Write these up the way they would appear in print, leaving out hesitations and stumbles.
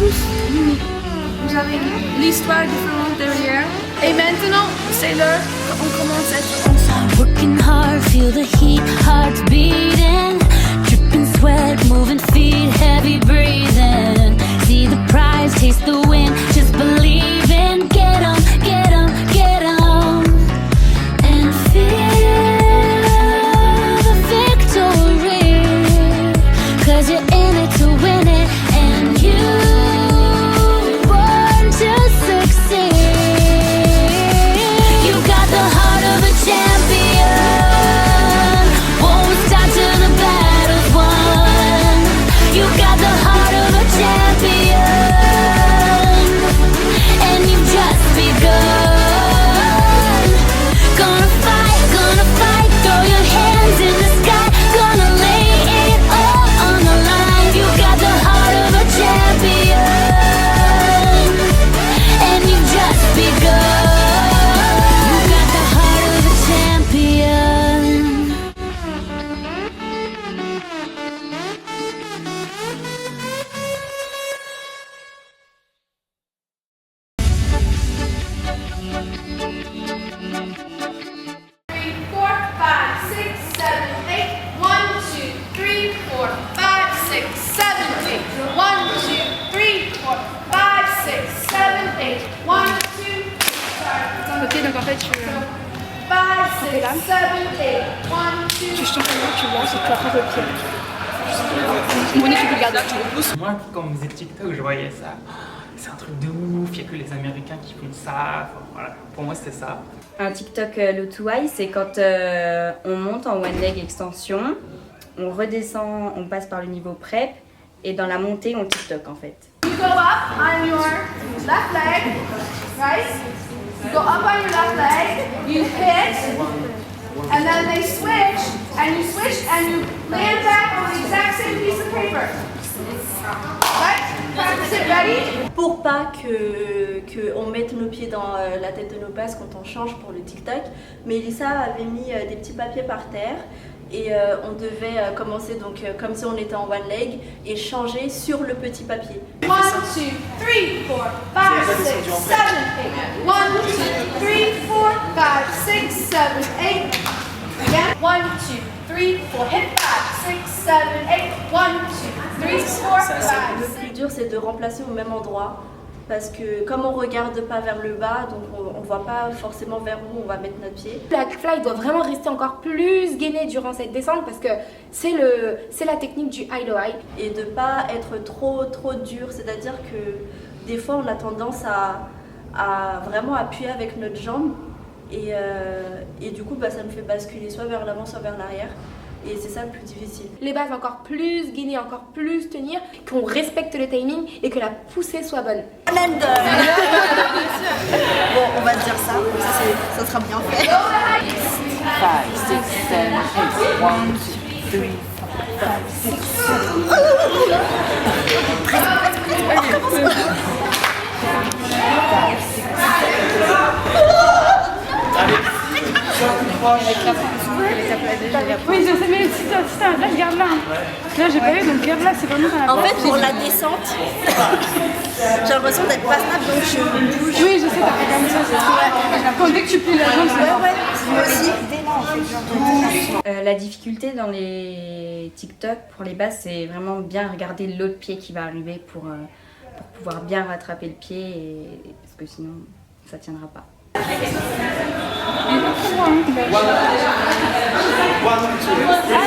tous uniques. Vous avez l'histoire différente derrière. Et maintenant, c'est l'heure qu'on commence à être ensemble. Working hard, feel the heat, hearts beating, dripping sweat, moving feet, heavy breathing. See the prize, taste the win, just believe in. Get on, get on, get on, and feel the victory. 'Cause you're in it to win it, and you born to succeed. You got the heart of a champion. Won't stop till the battle's won. You got the heart of a champion, and you've just begun. Gonna fight, throw your hands in the sky. Gonna lay it all on the line. You got the heart of a champion, and you've just begun. You got the heart of a champion. Three, four, five, six, seven, eight. 1, 2, 3, 4, 5, 6, 7, 8. 1, 2, 3, 4, 5, 6, 7, 8. 1, 2, sorry. Ok, donc en fait, 5, 6, 7, 8. 1, 2, tu chantes comment tu vois, c'est que tu attrapes le pied. Monique, tu peux le garder. Moi, quand on faisait TikTok, je voyais ça. C'est un truc de ouf, il n'y a que les Américains qui font ça. Enfin, voilà. Pour moi, c'était ça. Un TikTok low to high, c'est quand on monte en one leg extension, on redescend, on passe par le niveau prep, et dans la montée, on TikTok en fait. you go up on your left leg, right? You go up on your left leg, you hit, and then they switch, and you land back on the exact same piece of paper. Right? Practice it, ready? Pour pas que on mette nos pieds dans la tête de nos passes quand on change pour le TikTok, Mélissa avait mis des petits papiers par terre et on devait commencer donc comme si on était en one leg et changer sur le petit papier. 1, 2, 3, 4, 5, 6, 7, 8. 1, 2, 3, 4, 5, 6, 7, 8. Again. 1, 2, 3, 4. Hit 5, 6, 7, 8. 1, 2, 3, 4, 5. Le plus dur, c'est de remplacer au même endroit parce que comme on regarde pas vers le bas, donc on voit pas forcément vers où on va mettre notre pied. La fly doit vraiment rester encore plus gainée durant cette descente parce que c'est la technique du high low high. Et de pas être trop dur, c'est-à-dire que des fois on a tendance à vraiment appuyer avec notre jambe et du coup ça me fait basculer soit vers l'avant soit vers l'arrière et c'est ça le plus difficile. Les bases encore plus gainées, encore plus tenir, qu'on respecte le timing et que la poussée soit bonne. Bon, on va dire ça, ça sera bien fait. 5, 6, 7, 8. 1, 2, 3, 5, 6, 7. Oui, je sais, mais si t'as là, regarde là. Là, j'ai pas vu, donc regarde là, c'est vraiment dans la En fait, pour la descente, j'ai l'impression d'être pas stable, donc je bouge. Oui, je sais, t'as fait comme ça, je sais. Quand dès que tu plies la jambe, c'est moi aussi. La difficulté dans les TikTok pour les bases, c'est vraiment bien regarder l'autre pied qui va arriver pour pouvoir bien rattraper le pied, parce que sinon ça tiendra pas. Ah,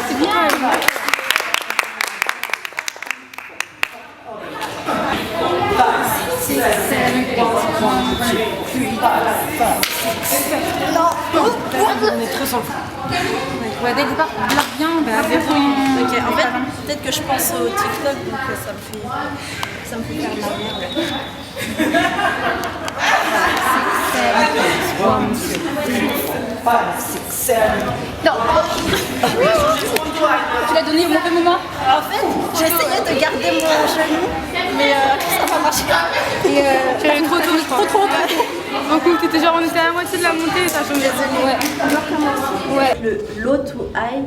c'est bien. On est trop sur le fond. Ouais, dès le départ, bien, verrouille. Ok, en fait, peut-être que je pense au TikTok, donc ça me fait faire de la merde. 5, 6, 7. Non. Tu l'as donné au mauvais moment. En fait, j'essayais de garder mon genou, mais ça n'a pas marché. Tu avais trop tôt. Donc t'étais genre, on était à la moitié de la montée et ça a changé. Ouais. Le low to high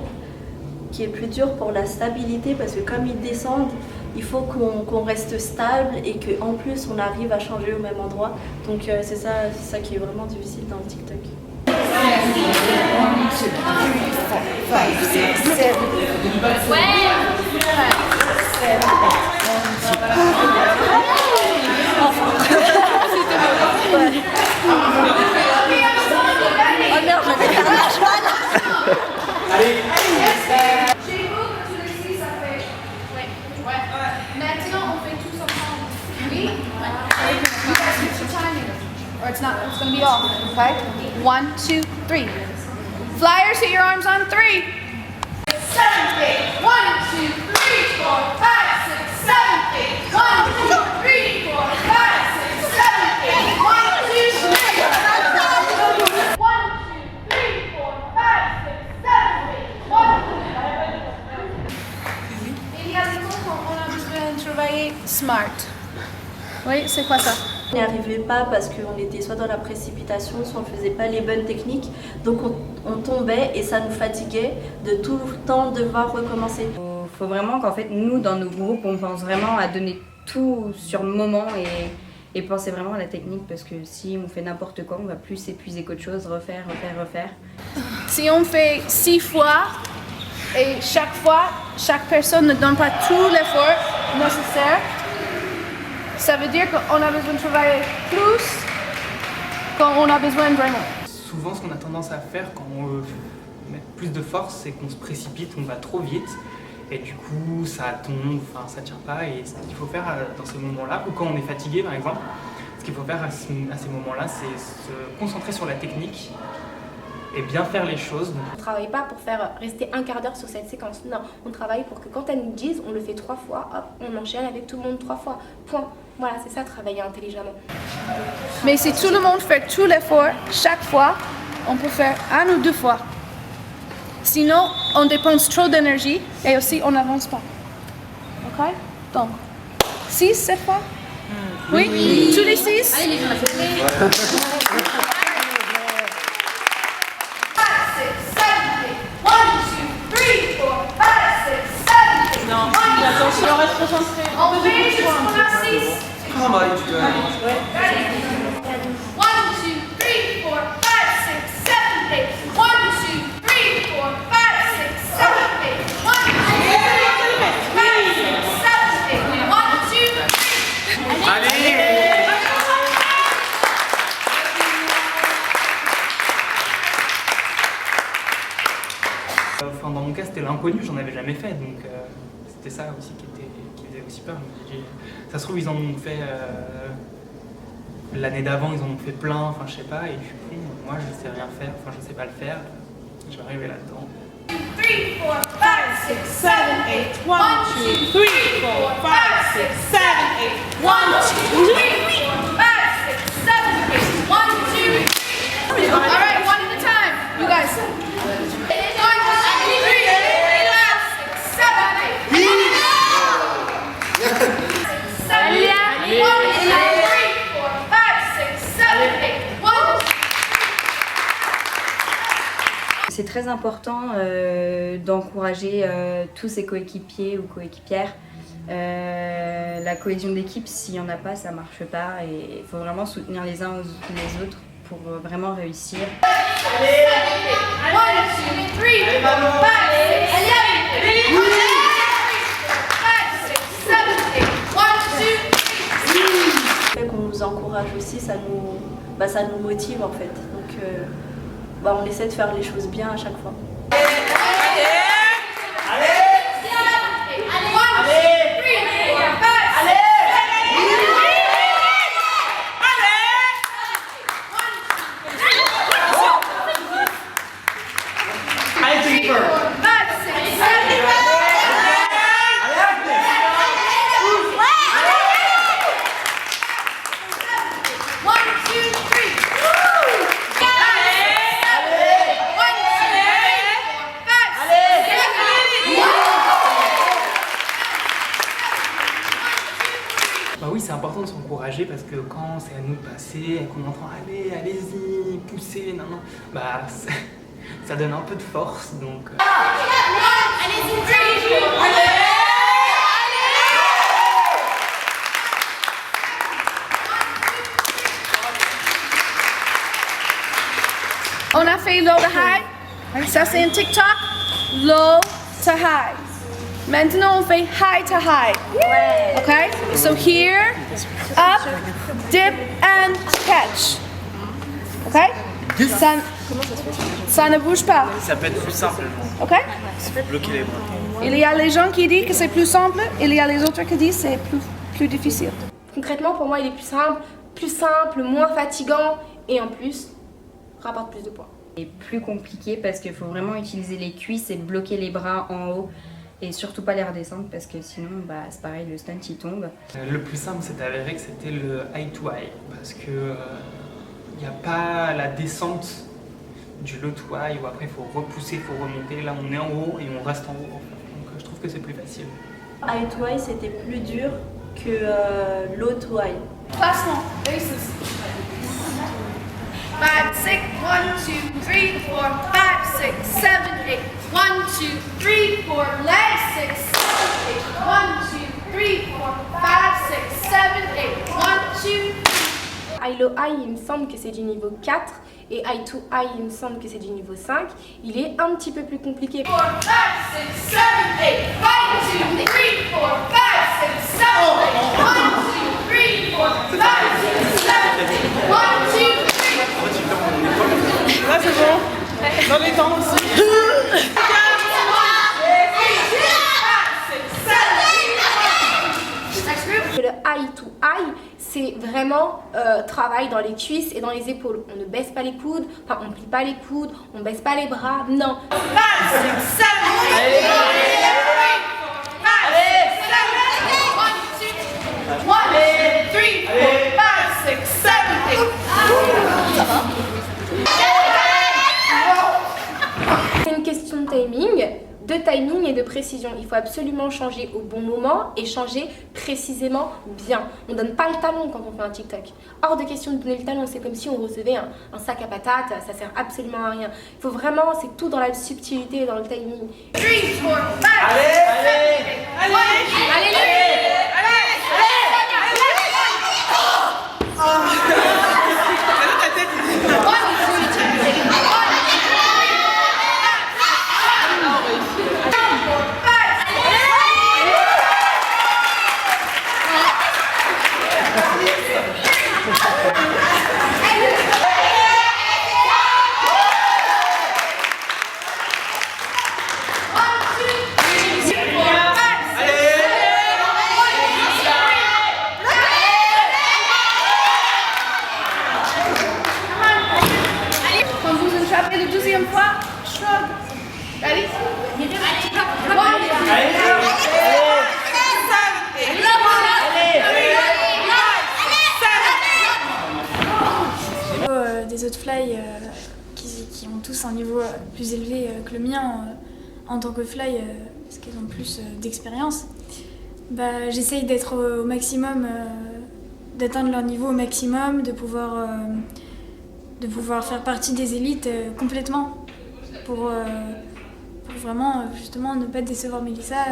qui est plus dur pour la stabilité parce que comme ils descendent, il faut qu'on reste stable et qu'en plus on arrive à changer au même endroit. Donc c'est ça qui est vraiment difficile dans le TikTok. Oh merde, j'avais fait un cheval. Allez. Chez vous, tous les 6, ça fait. Ouais. Maintenant, on fait tous ensemble. Oui. You guys switch the timing, or it's not. It's gonna be off. Okay. 1, 2, 3. Flyers, hit your arms on 3. 7, 8. 1, 2, 3, 4, 5, 6, 7, 8. 1, 2, 3, 4, 5, 6, 7, 8. 1, 2, 3. 1, 2, 3, 4, 5, 6, 7, 8. 1, 2, 3, 4, 5, 6, 7, 8. Il y a des temps quand on a besoin de travailler smart. Oui, c'est quoi ça? On n'y arrivait pas parce qu'on était soit dans la précipitation, soit on ne faisait pas les bonnes techniques. Donc on tombait et ça nous fatiguait de tout le temps devoir recommencer. Il faut vraiment qu'en fait, nous, dans nos groupes, on pense vraiment à donner tout sur le moment et penser vraiment à la technique parce que si on fait n'importe quoi, on va plus s'épuiser qu'autre chose, refaire. Si on fait 6 fois et chaque fois, chaque personne ne donne pas tout l'effort nécessaire, ça veut dire qu'on a besoin de travailler plus quand on a besoin vraiment. Souvent, ce qu'on a tendance à faire quand on veut mettre plus de force, c'est qu'on se précipite, on va trop vite. Et du coup, ça tombe, enfin, ça tient pas. Et ce qu'il faut faire dans ces moments-là, ou quand on est fatigué par exemple, ce qu'il faut faire à ces moments-là, c'est se concentrer sur la technique et bien faire les choses. On ne travaille pas pour faire rester un quart d'heure sur cette séquence. Non, on travaille pour que quand elles nous disent, on le fait 3 fois, hop, on enchaîne avec tout le monde 3 fois. Point. Voilà, c'est ça, travailler intelligemment. Mais si tout le monde fait tout l'effort chaque fois, on peut faire 1 ou 2 fois. Sinon, on dépense trop d'énergie et aussi on n'avance pas. Ok? Donc, 6 cette fois? Oui? Tous les 6? Allez, les gens, 5, 6, 7, 8. 1, 2, 3, 4, 5, 6, 7, 8. Non, attention, on reste concentré. On fait jusqu'à 6. Ready? 1, 2, 3, 4, 5, 7, 8. 1, 2, 3, 4, 5, 7, 8. 1, 2, 3, 4, 5, 7, 8. 1, 2, 3. Allez! Enfin, dans mon cas, c'était l'inconnu, j'en avais jamais fait, donc c'était ça aussi qui faisait aussi peur. Je me dis, ça se trouve, ils en ont fait l'année d'avant, ils en ont fait plein, enfin je sais pas, et du coup, moi je sais rien faire, enfin je sais pas le faire, je vais arriver là-dedans. 2, 3, 4, 5, 6, 7, 8. 1, 2, 3, 4, 5, 6, 7, 8. 1, 2, 3, 4, 6, 7, 8. 1, 2, 3. All right, one at a time. You guys. 1, 2, 3, 4, 6, 7, 8. 1, 2, 3, 4, 6, 7, 8. 1, 2, 3. C'est très important d'encourager tous ses coéquipiers ou coéquipières. La cohésion d'équipe, s'il n'y en a pas, ça ne marche pas. Et il faut vraiment soutenir les uns les autres pour vraiment réussir. Allez! 1, 2, 3, 4, 5, 6, 7, 8. 1, 2, 3, 4, 6, 7, 8. 1, 2, 3. Le fait qu'on nous encourage aussi, ça nous motive en fait. Donc on essaie de faire les choses bien à chaque fois. Bah oui, c'est important de s'encourager parce que quand c'est à nous de passer et qu'on entend allez, allez-y, poussez, non, bah ça donne un peu de force donc. Allez-y, On a fait low to high. Ça c'est un TikTok. Low to high. Maintenant on fait high to high. Okay? So here, up, dip and catch. Okay? Ça ne bouge pas. Ça peut être plus simple. Ok? Bloquer les bras. Il y a les gens qui disent que c'est plus simple, il y a les autres qui disent que c'est plus difficile. Concrètement, pour moi, il est plus simple, moins fatigant et en plus, rapporte plus de poids. C'est plus compliqué parce qu'il faut vraiment utiliser les cuisses et bloquer les bras en haut et surtout pas les redescendre parce que sinon, c'est pareil, le stunt il tombe. Le plus simple, c'est avéré que c'était le high to high parce que il n'y a pas la descente du low to high où après il faut repousser, il faut remonter. Là, on est en haut et on reste en haut. En fait. Donc, je trouve que c'est plus facile. High to high, c'était plus dur que low to high. Placement, bases. 5, 6, 1, 2, 3, 4, 5, 6, 7, 8. 1, 2, 3, 4, legs, 6, 7, 8. 1, 2, 3, 4, 5, 6, 7, 8. 1, 2, 3. High low high, il me semble que c'est du niveau 4 et high to high, il me semble que c'est du niveau 5. Il est un petit peu plus compliqué. 4, 5, 6, 7, 8. 1, 2, 3, 4, 5, 6, 7, 8. 1, 2, 3, 4, 5, 6, 7, 8. 1, 2, 3. Là c'est bon. Dans les temps aussi. Le high to high, c'est vraiment travail dans les cuisses et dans les épaules. On ne baisse pas les coudes, enfin on plie pas les coudes, on baisse pas les bras, non. 5, 6, 7, 8. 1, 2, 3, 4, 5, 6, 7, 8. C'est une question de timing et de précision. Il faut absolument changer au bon moment et changer précisément bien. On donne pas le talon quand on fait un TikTok. Hors de question de donner le talon, c'est comme si on recevait un sac à patates, ça sert absolument à rien. Il faut vraiment, c'est tout dans la subtilité et dans le timing. 3, 4, 5, 6, 7, 8. Allez, quand vous attrapez la deuxième fois, shrug. Allez. Des autres fly qui ont tous un niveau plus élevé que le mien en tant que fly, parce qu'ils ont plus d'expérience, j'essaye d'être au maximum, d'atteindre leur niveau au maximum, de pouvoir faire partie des élites complètement pour vraiment justement ne pas décevoir Mélissa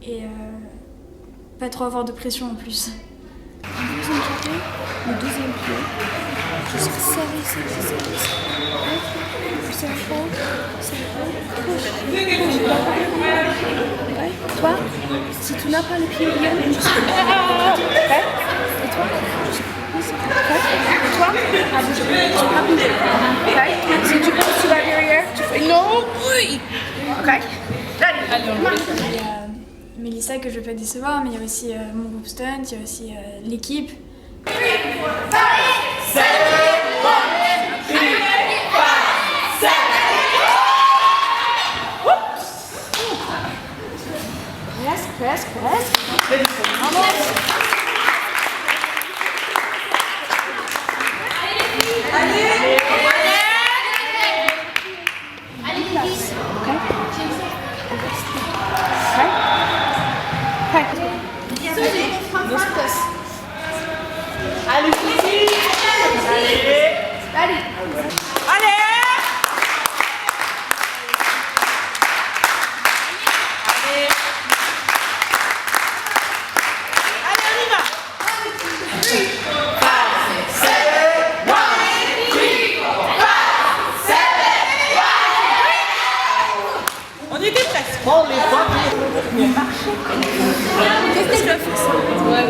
et pas trop avoir de pression en plus. Le deuxième pied, juste serrer. Toi, si tu n'as pas le pied bien, juste okay. Et toi, juste et toi, okay. Si tu penses que tu vas derrière, tu fais non, oui. Ok. Il y a Mélissa que je ne veux pas décevoir, mais il y a aussi mon groupe stunt, il y a aussi l'équipe.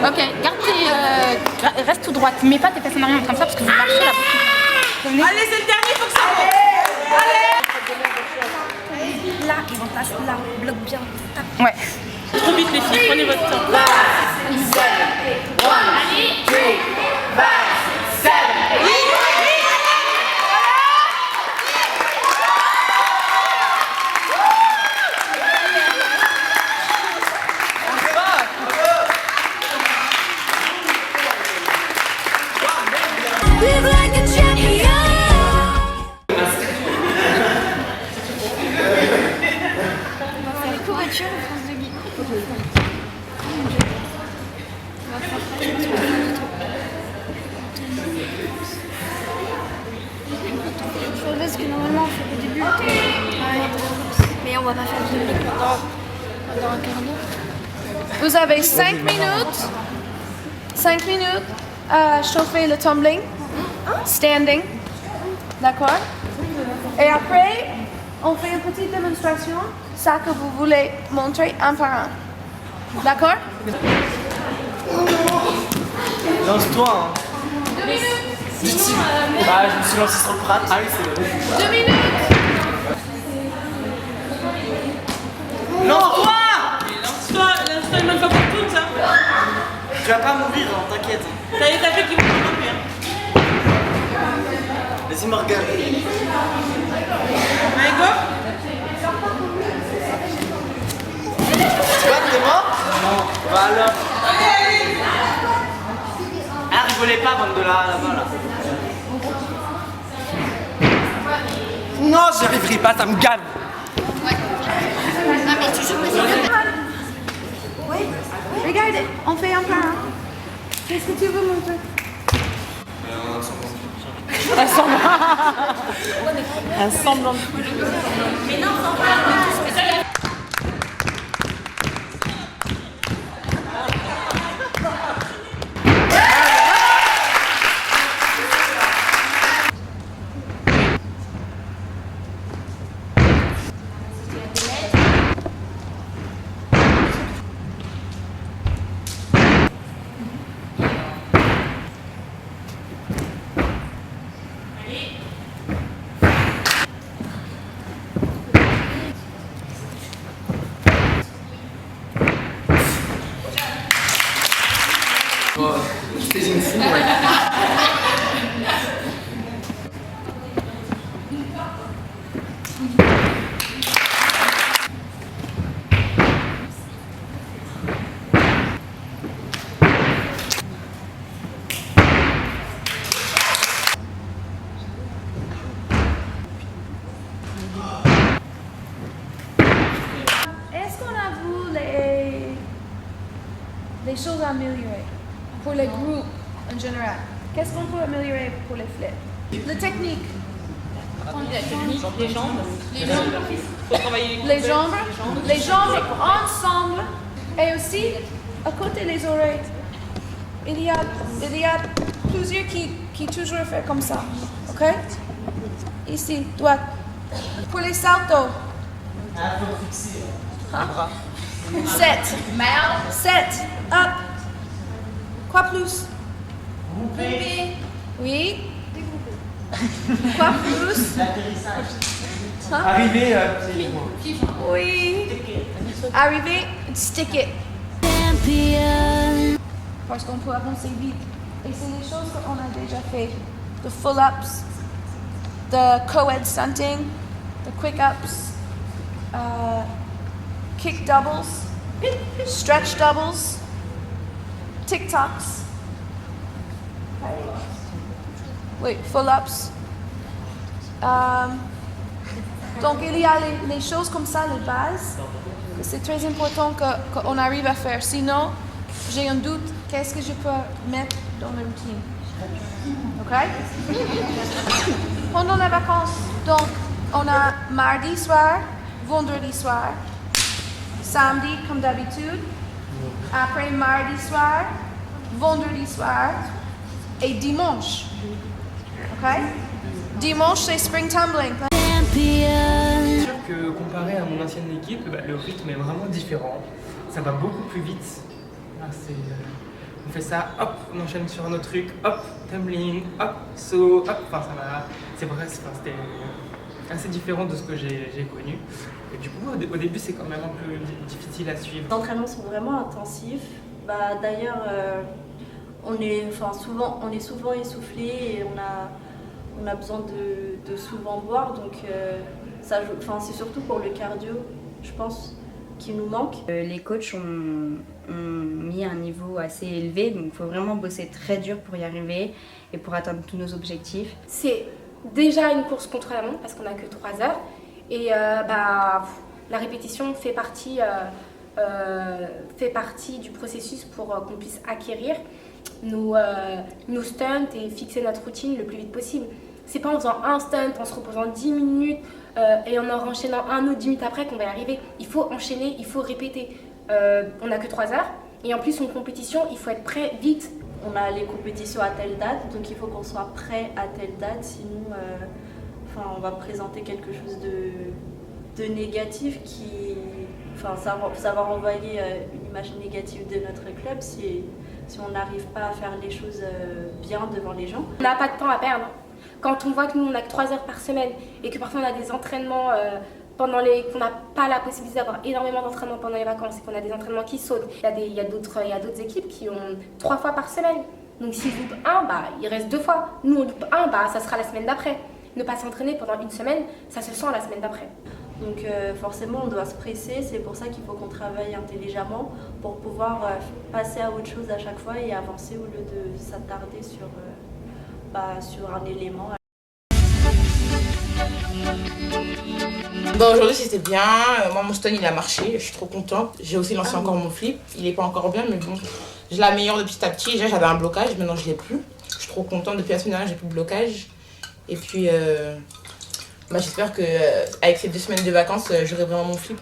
Ok, garde reste tout droite. Mets pas tes fesses en arrière comme ça parce que vous marchez là. Allez, c'est le dernier, faut que ça monte. Là, et on passe là, bloque bien. Ouais. Trop vite les filles, prenez votre temps. Live like a champion. Couverture, France de Guy. Parce que normalement on fait le début. Mais on va pas faire le début pendant un quart d'heure. Vous avez 5 minutes. 5 minutes à chauffer le tumbling. Standing. D'accord? Et après, on fait une petite démonstration. Ça que vous voulez montrer un par un. D'accord? Lance-toi, hein. 2 minutes. Bah, je me suis lancé sur le prat. Ah oui, c'est vrai. 2 minutes. Lance-toi! Lance-toi une bonne fois pour toutes, hein. Tu vas pas mourir, hein, t'inquiète. T'as les tapés qui vont tomber, hein. Vas-y, Morgane. Allez, go. Quoi, t'es mort? Non. Bah alors. Ah, rigolez pas, bande de là-bas, là. Non, j'y arriverai pas, ça me gave. Oui. Regarde, on fait un par un. Qu'est-ce que tu veux montrer? Un semblant de C'est une fou, ouais. Est-ce qu'on a vu les choses à améliorer pour les groupes en général? Qu'est-ce qu'on peut améliorer pour les flips? La technique. les jambes. Faut travailler Les jambes ensemble et aussi à côté les oreilles. Il y a plusieurs qui toujours fait comme ça. Ok? Ici, droite. Pour les saltos. Hein? 7. 7. Up. Quoi plus? Oui. Quoi plus? Hein? Arrivé, Oui. Arriver, stick it. Champion. Parce qu'on peut avancer vite. Et c'est les choses qu'on a déjà fait. The full-ups, the co-ed stunting, the quick-ups, kick doubles, stretch doubles, tic-tocs. Oui, full-ups. Donc il y a les choses comme ça, les bases. C'est très important qu'on arrive à faire. Sinon, j'ai un doute, qu'est-ce que je peux mettre dans la routine? Ok? Pendant les vacances, donc, on a mardi soir, vendredi soir, samedi comme d'habitude, après mardi soir, vendredi soir et dimanche. Ok? Dimanche, c'est spring tumbling. Champion. C'est sûr que comparé à mon ancienne équipe, le rythme est vraiment différent. Ça va beaucoup plus vite. On fait ça, hop, on enchaîne sur un autre truc, hop, tumbling, hop, saut, hop, enfin ça va. C'est vrai, c'était assez différent de ce que j'ai connu. Et du coup, au début, c'est quand même un peu difficile à suivre. Les entraînements sont vraiment intensifs. D'ailleurs, on est souvent essoufflé et on a besoin de souvent boire. Donc, c'est surtout pour le cardio, je pense, qui nous manque. Les coachs ont mis un niveau assez élevé, donc il faut vraiment bosser très dur pour y arriver et pour atteindre tous nos objectifs. C'est déjà une course contre la montre parce qu'on n'a que 3 heures. Et la répétition fait partie du processus pour qu'on puisse acquérir nos stunts et fixer notre routine le plus vite possible. C'est pas en faisant un stunt, en se reposant 10 minutes et en enchaînant un autre 10 minutes après qu'on va y arriver. Il faut enchaîner, il faut répéter. On n'a que 3 heures et en plus une compétition, il faut être prêt vite. On a les compétitions à telle date, donc il faut qu'on soit prêt à telle date, sinon on va présenter quelque chose de négatif ça va renvoyer une image négative de notre club si on n'arrive pas à faire les choses bien devant les gens. On n'a pas de temps à perdre. Quand on voit que nous on n'a que 3 heures par semaine et que parfois on a des entraînements qu'on n'a pas la possibilité d'avoir énormément d'entraînements pendant les vacances et qu'on a des entraînements qui sautent, il y a d'autres équipes qui ont 3 fois par semaine. Donc s'ils loupent un, il reste 2 fois. Nous on loupe un, ça sera la semaine d'après. Ne pas s'entraîner pendant une semaine, ça se sent la semaine d'après. Donc forcément on doit se presser, c'est pour ça qu'il faut qu'on travaille intelligemment pour pouvoir passer à autre chose à chaque fois et avancer au lieu de s'attarder sur un élément. Aujourd'hui c'était bien, moi mon stun il a marché, je suis trop contente. J'ai aussi lancé encore mon flip, il est pas encore bien mais bon, je l'améliore de petit à petit. Déjà j'avais un blocage, maintenant je l'ai plus. Je suis trop contente, depuis la semaine dernière j'ai plus de blocage. Et puis j'espère qu'avec ces 2 semaines de vacances j'aurai vraiment mon flip.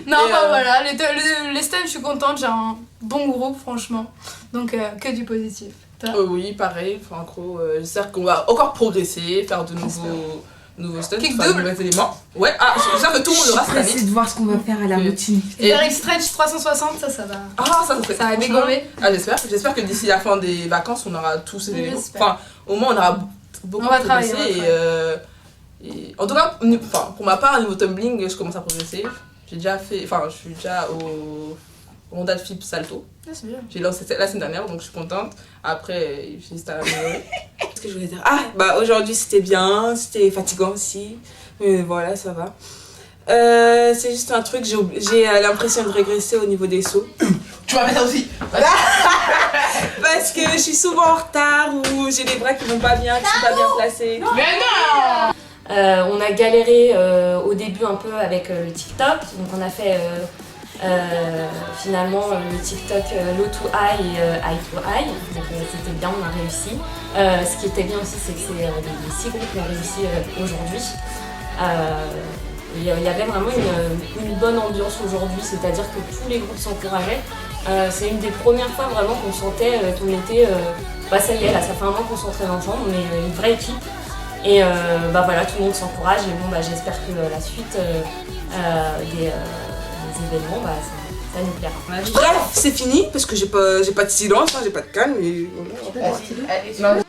Non, voilà, les stuns je suis contente, j'ai un bon groupe franchement, donc que du positif. Oui, pareil, en gros, j'espère qu'on va encore progresser, faire de nouveaux stunts, de nouveaux éléments. Ouais, j'espère que tout le monde aura cette année. C'est de voir ce qu'on va faire à la routine. Et Eric Stretch 360, ça va. Ça va dégommer. J'espère que d'ici la fin des vacances, on aura tous ces éléments. Enfin, au moins, on aura beaucoup progressé. Et en tout cas, pour ma part, au niveau tumbling, je commence à progresser. Je suis déjà au Ronda de flip salto. C'est bien. J'ai lancé la semaine dernière, donc je suis contente. Après, j'ai juste à améliorer. Qu'est-ce que je voulais dire? Aujourd'hui c'était bien, c'était fatigant aussi. Mais voilà, ça va. C'est juste un truc, j'ai l'impression de régresser au niveau des sauts. Tu vas mettre ça aussi. Parce que je suis souvent en retard ou j'ai les bras qui vont pas bien, qui sont pas bien placés. Mais non! On a galéré au début un peu avec le TikTok, donc on a fait finalement le TikTok low to high et high to high, donc c'était bien, on a réussi. Ce qui était bien aussi, c'est que c'est les 6 groupes qui ont réussi aujourd'hui. Il y avait vraiment une bonne ambiance aujourd'hui, c'est-à-dire que tous les groupes s'encourageaient. C'est une des premières fois vraiment qu'on sentait qu'on était, ça y est, là ça fait un an qu'on s'entraîne ensemble, on est une vraie équipe. Et voilà, tout le monde s'encourage et bon, j'espère que la suite des événements, ça nous plaira. Bref, c'est fini parce que j'ai pas de silence, j'ai pas de calme. Et voilà.